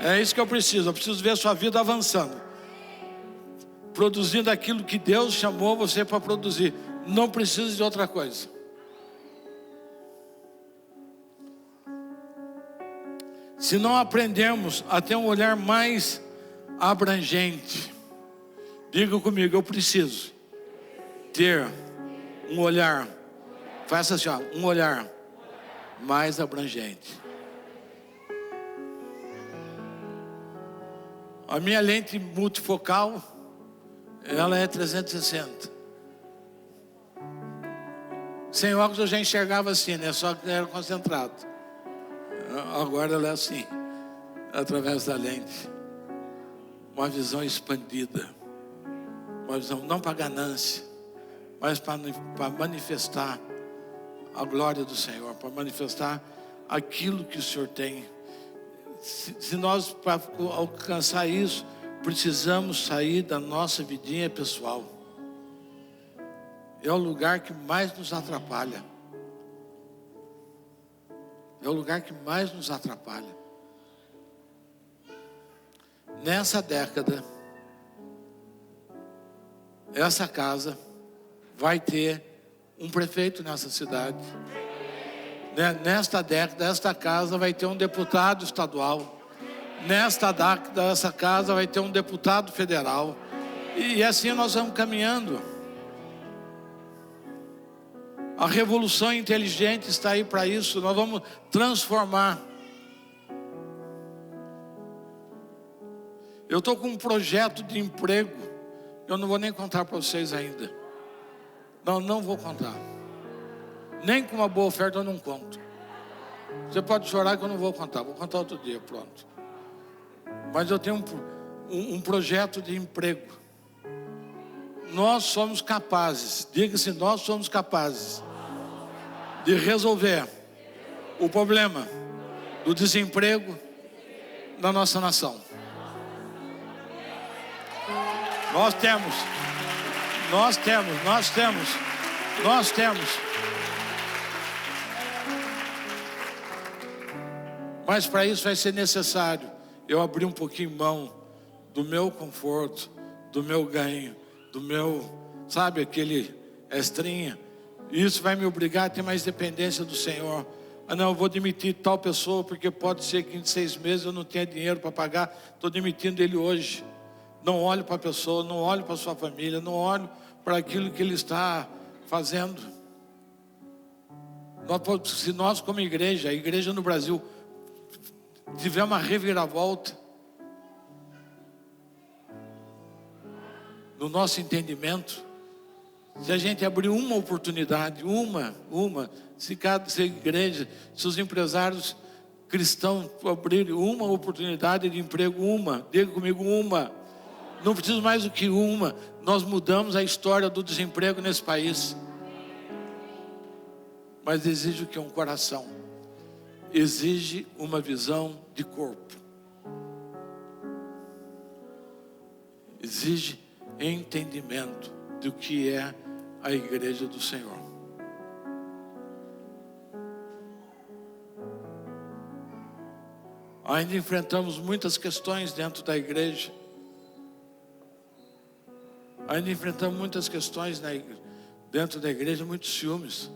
É isso que eu preciso ver a sua vida avançando. Produzindo aquilo que Deus chamou você para produzir. não precisa de outra coisa. Se não aprendermos a ter um olhar mais abrangente, diga comigo, eu preciso ter um olhar, faça assim, ó, um olhar mais abrangente. A minha lente multifocal, ela é 360. Sem óculos eu já enxergava assim, né? Só que era concentrado. Agora ela é assim, através da lente. Uma visão expandida. Uma visão não para ganância, mas para manifestar a glória do Senhor, para manifestar aquilo que o Senhor tem. Se nós, para alcançar isso, precisamos sair da nossa vidinha pessoal. É o lugar que mais nos atrapalha. É o lugar que mais nos atrapalha. Nessa década, essa casa vai ter um prefeito nessa cidade. Nesta década, esta casa vai ter um deputado estadual. Nesta década, essa casa vai ter um deputado federal. E assim nós vamos caminhando. A revolução inteligente está aí para isso. Nós vamos transformar. Eu estou com um projeto de emprego. Eu não vou nem contar para vocês ainda. Não vou contar. Nem com uma boa oferta eu não conto. Você pode chorar que eu não vou contar. Vou contar outro dia, pronto. Mas eu tenho um projeto de emprego. Nós somos capazes, diga-se, nós somos capazes de resolver o problema do desemprego da nossa nação. Nós temos. Mas para isso vai ser necessário eu abrir um pouquinho mão do meu conforto, do meu ganho, do meu, sabe, aquele extrinha. Isso vai me obrigar a ter mais dependência do Senhor. Não, eu vou demitir tal pessoa porque pode ser que em 6 meses eu não tenha dinheiro para pagar. Estou demitindo ele hoje. Não olho para a pessoa, não olho para a sua família, não olho para aquilo que ele está fazendo. Se nós como igreja, a igreja no Brasil, tiver uma reviravolta no nosso entendimento, se a gente abrir uma oportunidade, se a igreja, se os empresários cristãos abrirem uma oportunidade de emprego, diga comigo, não preciso mais do que uma, nós mudamos a história do desemprego nesse país. Mas exige o que? Um coração. Exige uma visão de corpo. Exige entendimento do que é a igreja do Senhor. Ainda enfrentamos muitas questões dentro da igreja. Ainda enfrentamos muitas questões dentro da igreja, muitos ciúmes,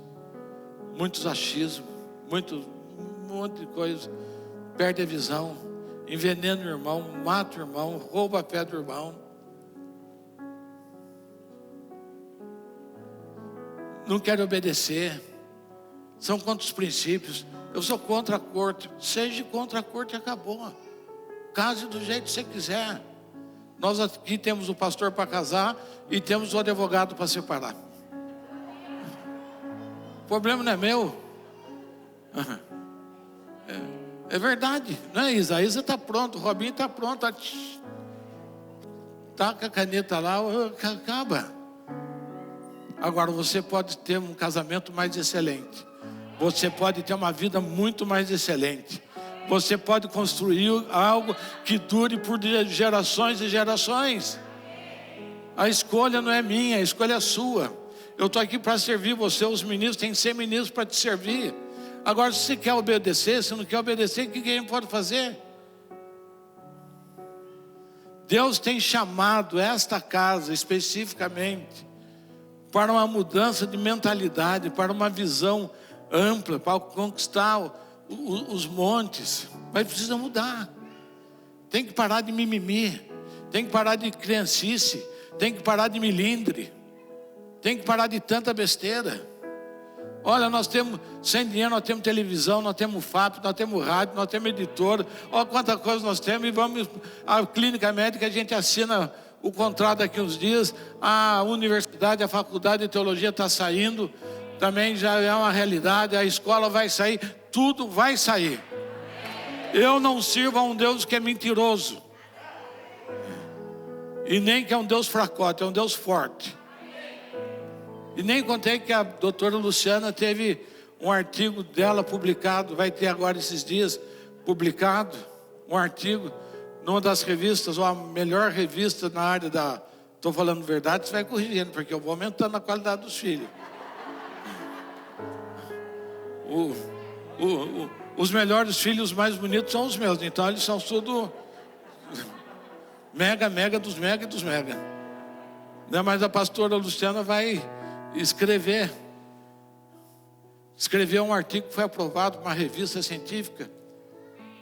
muitos achismos, um monte de coisa. Perde a visão, envenena o irmão, mata o irmão, rouba a fé do irmão. Não quer obedecer. São contra os princípios. Eu sou contra a corte. Seja contra a corte e acabou. Case do jeito que você quiser. Nós aqui temos o pastor para casar e temos o advogado para separar. O problema não é meu. É verdade, não é, Isa? A Isa está pronto, o Robinho está pronto. Taca a caneta lá, acaba. Agora você pode ter um casamento mais excelente. Você pode ter uma vida muito mais excelente. Você pode construir algo que dure por gerações e gerações. A escolha não é minha, a escolha é sua. Eu estou aqui para servir você. Os ministros têm que ser ministros para te servir. Agora, se você quer obedecer, se não quer obedecer, o que a gente pode fazer? Deus tem chamado esta casa especificamente para uma mudança de mentalidade, para uma visão ampla, para conquistar os montes. Mas precisa mudar. Tem que parar de mimimi, tem que parar de criancice, tem que parar de milindre, tem que parar de tanta besteira. Olha, nós temos, sem dinheiro, nós temos televisão, nós temos FAP, nós temos rádio, nós temos editora. Olha quanta coisa nós temos. E vamos, a clínica médica, a gente assina o contrato daqui uns dias. A universidade, a faculdade de teologia está saindo, também já é uma realidade. A escola vai sair, tudo vai sair. Eu não sirvo a um Deus que é mentiroso, e nem que é um Deus fracote, é um Deus forte. E nem contei que a doutora Luciana teve um artigo dela publicado, vai ter agora esses dias publicado, um artigo numa das revistas, ou a melhor revista na área da... Estou falando verdade, você vai corrigindo, porque eu vou aumentando a qualidade dos filhos. Os melhores filhos, os mais bonitos são os meus, então eles são tudo mega dos mega e dos mega. Mas a pastora Luciana vai escreveu um artigo que foi aprovado por uma revista científica.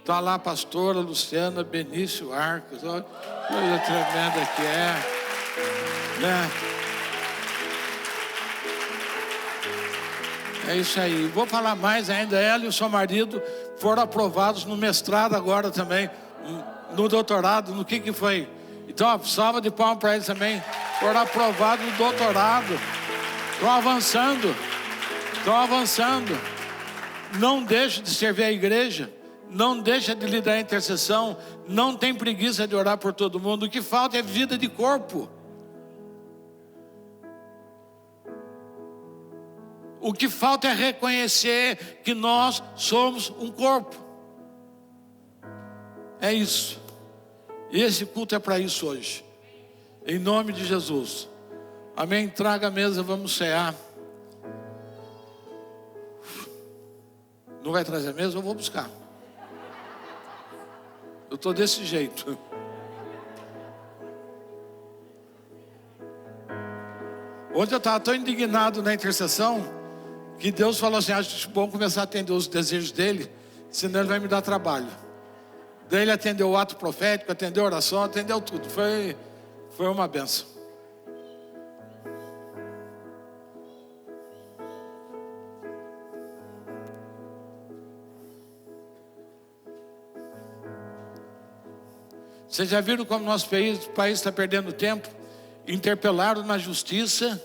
Está lá a pastora Luciana Benício Arcos. Olha que coisa tremenda que é, né? É isso aí. Vou falar mais ainda. Ela e o seu marido foram aprovados no mestrado agora também, no doutorado. No que foi? Então, salva de palmas para eles também. Foram aprovados no doutorado. Estão avançando. Não deixe de servir a igreja. Não deixa de lhe dar intercessão. Não tem preguiça de orar por todo mundo. O que falta é vida de corpo. O que falta é reconhecer que nós somos um corpo. É isso. E esse culto é para isso hoje. Em nome de Jesus. Amém? Traga a mesa, vamos cear. Não vai trazer a mesa? Eu vou buscar. Eu estou desse jeito. Ontem eu estava tão indignado na intercessão, que Deus falou assim: acho bom começar a atender os desejos dele, senão ele vai me dar trabalho. Daí ele atendeu o ato profético, atendeu a oração, atendeu tudo. Foi uma benção. Vocês já viram como nosso país está perdendo tempo? Interpelaram na justiça,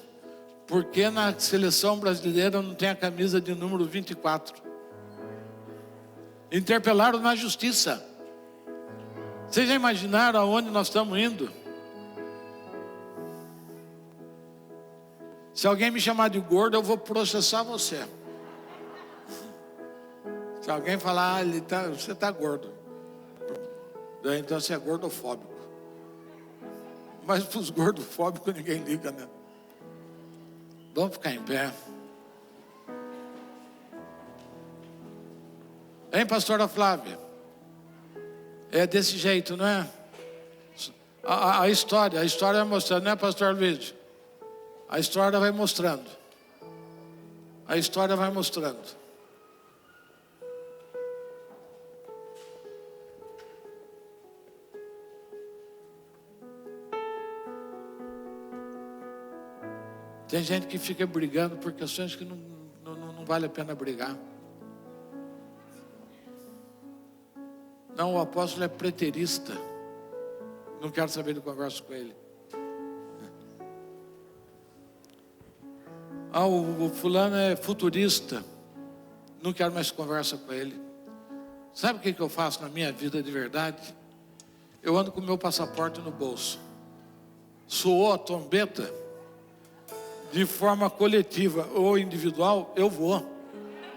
porque na seleção brasileira não tem a camisa de número 24. Interpelaram na justiça. Vocês já imaginaram aonde nós estamos indo? Se alguém me chamar de gordo, eu vou processar você. Se alguém falar, você está gordo, então você é gordofóbico. Mas para os gordofóbicos ninguém liga, né? Vamos ficar em pé. Hein, pastora Flávia? É desse jeito, não é? A história vai mostrando, não é, pastor Luiz? A história vai mostrando. A história vai mostrando. Tem gente que fica brigando por questões que não vale a pena brigar. Não, o apóstolo é preterista. Não quero saber de conversa com ele. O fulano é futurista. Não quero mais conversa com ele. Sabe o que eu faço na minha vida de verdade? Eu ando com o meu passaporte no bolso. Soou a trombeta, de forma coletiva ou individual, eu vou.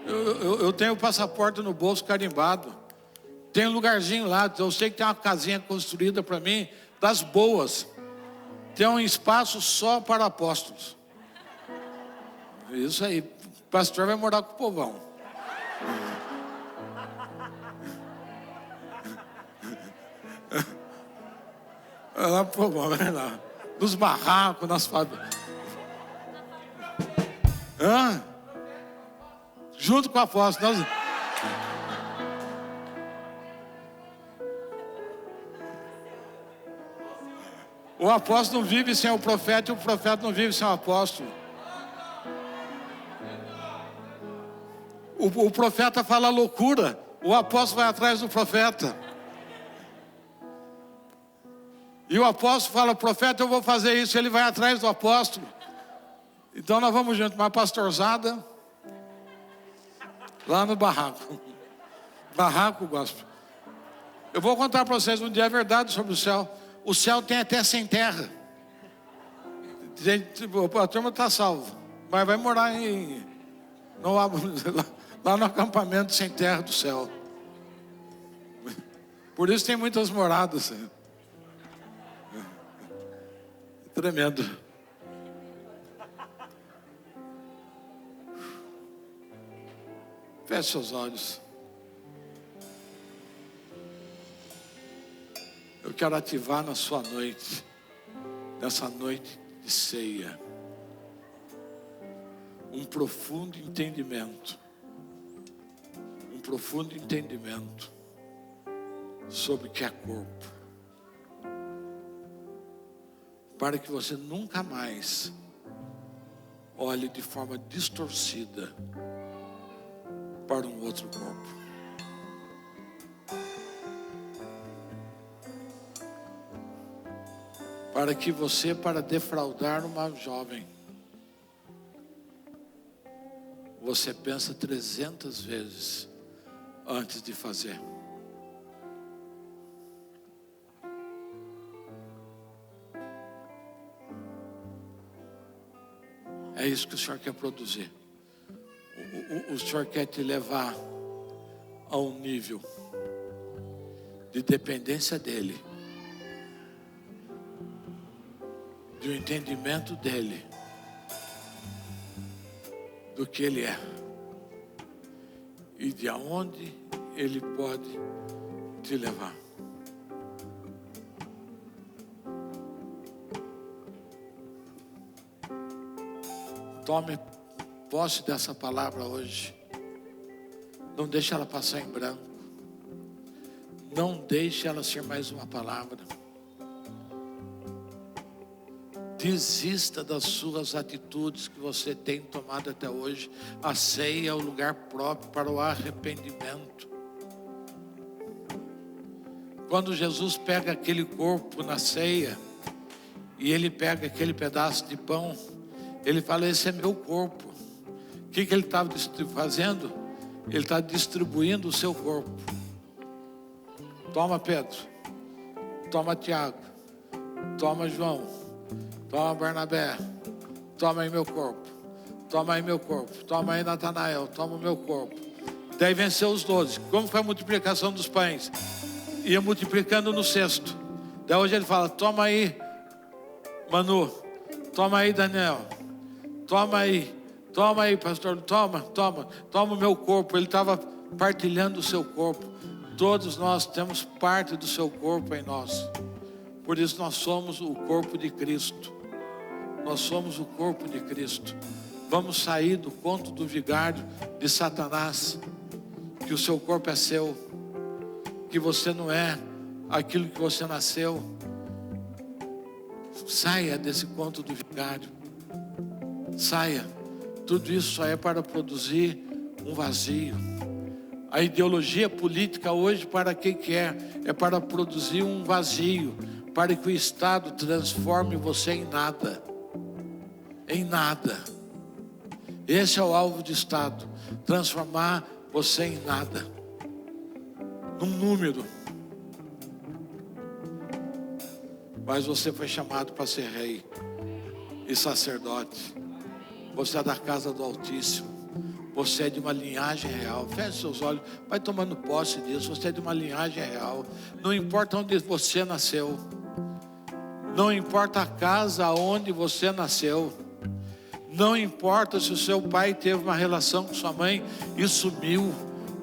Eu tenho o passaporte no bolso carimbado. Tem um lugarzinho lá. Eu sei que tem uma casinha construída para mim, das boas. Tem um espaço só para apóstolos. Isso aí. O pastor vai morar com o povão. Vai lá pro povão, vai lá. Nos barracos, nas fábricas. Hã? Junto com o apóstolo. O apóstolo não vive sem o profeta e o profeta não vive sem o apóstolo. O profeta fala loucura, o apóstolo vai atrás do profeta. E o apóstolo fala, profeta, eu vou fazer isso, ele vai atrás do apóstolo. Então nós vamos junto, uma pastorzada lá no barraco. Barraco gospel. Eu vou contar para vocês um dia a verdade sobre o céu. O céu tem até sem terra. A turma está salva, mas vai morar lá no acampamento sem terra do céu. Por isso tem muitas moradas. Tremendo. Feche seus olhos. Eu quero ativar na sua noite, nessa noite de ceia, um profundo entendimento sobre o que é corpo, para que você nunca mais olhe de forma distorcida para um outro corpo. Para que você, para defraudar uma jovem, você pensa 300 vezes antes de fazer. É isso que o Senhor quer produzir. O Senhor quer te levar a um nível de dependência dEle, do entendimento dEle, do que Ele é e de aonde Ele pode te levar. Tome posse dessa palavra hoje. Não deixe ela passar em branco. Não deixe ela ser mais uma palavra. Desista das suas atitudes que você tem tomado até hoje. A ceia é o lugar próprio para o arrependimento. Quando Jesus pega aquele corpo na ceia e ele pega aquele pedaço de pão, ele fala, esse é meu corpo. O que ele estava fazendo? Ele está distribuindo o seu corpo. Toma Pedro, toma Tiago, toma João, toma Barnabé, toma aí meu corpo, toma aí meu corpo, toma aí Natanael, toma o meu corpo. Daí venceu os 12. Como foi a multiplicação dos pães? Ia multiplicando no cesto. Daí hoje ele fala, toma aí Manu, toma aí Daniel, toma aí pastor, toma o meu corpo. Ele estava partilhando o seu corpo. Todos nós temos parte do seu corpo em nós. Por isso nós somos o corpo de Cristo. Nós somos o corpo de Cristo. Vamos sair do conto do vigário de Satanás, que o seu corpo é seu, que você não é aquilo que você nasceu. Saia desse conto do vigário. Saia. Tudo isso só é para produzir um vazio. A ideologia política hoje para que é? É para produzir um vazio, para que o Estado transforme você em nada. Em nada. Esse é o alvo do Estado, transformar você em nada, num número. Mas você foi chamado para ser rei e sacerdote. Você é da casa do Altíssimo. Você é de uma linhagem real. Feche seus olhos, vai tomando posse disso. Você é de uma linhagem real. Não importa onde você nasceu. Não importa a casa onde você nasceu. Não importa se o seu pai teve uma relação com sua mãe e sumiu.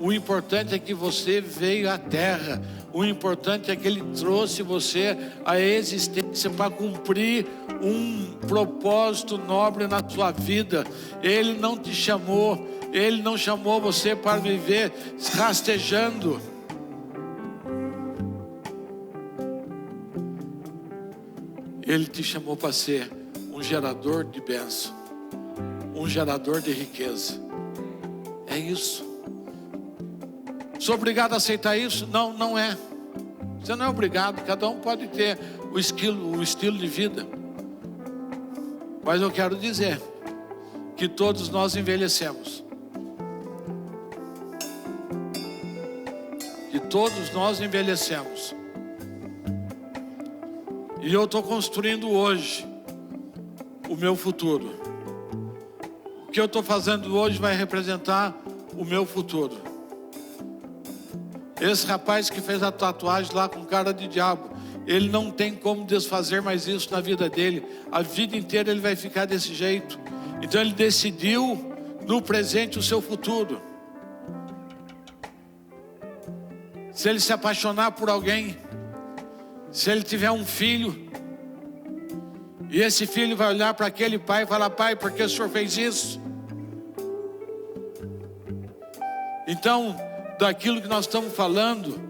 O importante é que você veio à terra. O importante é que Ele trouxe você à existência para cumprir um propósito nobre na sua vida. Ele não te chamou, Ele não chamou você para viver rastejando. Ele te chamou para ser um gerador de bênção, um gerador de riqueza. É isso. Sou obrigado a aceitar isso? Não, não é. Você não é obrigado. Cada um pode ter o estilo de vida. Mas eu quero dizer que todos nós envelhecemos. Que todos nós envelhecemos. E eu estou construindo hoje o meu futuro. O que eu estou fazendo hoje vai representar o meu futuro. Esse rapaz que fez a tatuagem lá com cara de diabo, ele não tem como desfazer mais isso na vida dele. A vida inteira ele vai ficar desse jeito. Então ele decidiu no presente o seu futuro. Se ele se apaixonar por alguém, se ele tiver um filho, e esse filho vai olhar para aquele pai e falar: pai, por que o senhor fez isso? Então, daquilo que nós estamos falando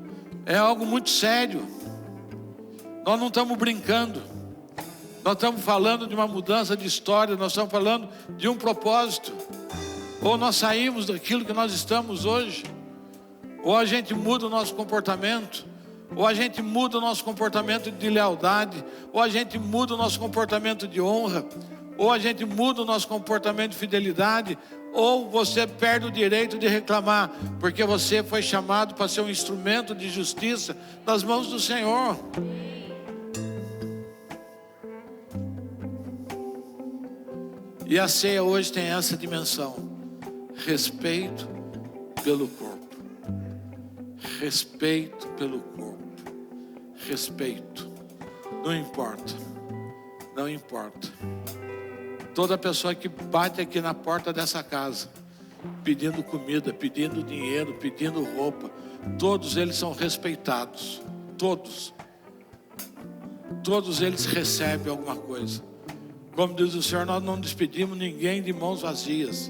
é algo muito sério. Nós não estamos brincando. Nós estamos falando de uma mudança de história. Nós estamos falando de um propósito. Ou nós saímos daquilo que nós estamos hoje, ou a gente muda o nosso comportamento, ou a gente muda o nosso comportamento de lealdade, ou a gente muda o nosso comportamento de honra, ou a gente muda o nosso comportamento de fidelidade, ou você perde o direito de reclamar, porque você foi chamado para ser um instrumento de justiça nas mãos do Senhor. E a ceia hoje tem essa dimensão: respeito pelo corpo. Respeito pelo corpo. Respeito. Não importa. Não importa. Toda pessoa que bate aqui na porta dessa casa, pedindo comida, pedindo dinheiro, pedindo roupa, todos eles são respeitados. Todos. Todos eles recebem alguma coisa. Como diz o Senhor, nós não despedimos ninguém de mãos vazias.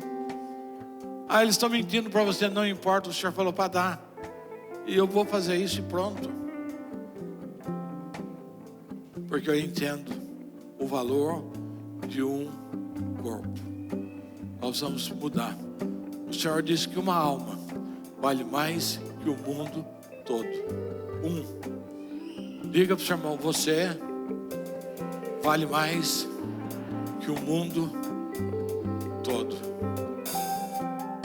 Ah, eles estão mentindo para você, não importa, o Senhor falou para dar. E eu vou fazer isso e pronto. Porque eu entendo o valor de um corpo. Nós vamos mudar. O Senhor disse que uma alma vale mais que o mundo todo. Diga para o seu irmão: você vale mais que o mundo todo.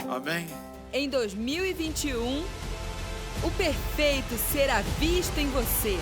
Amém? Em 2021, o perfeito será visto em você.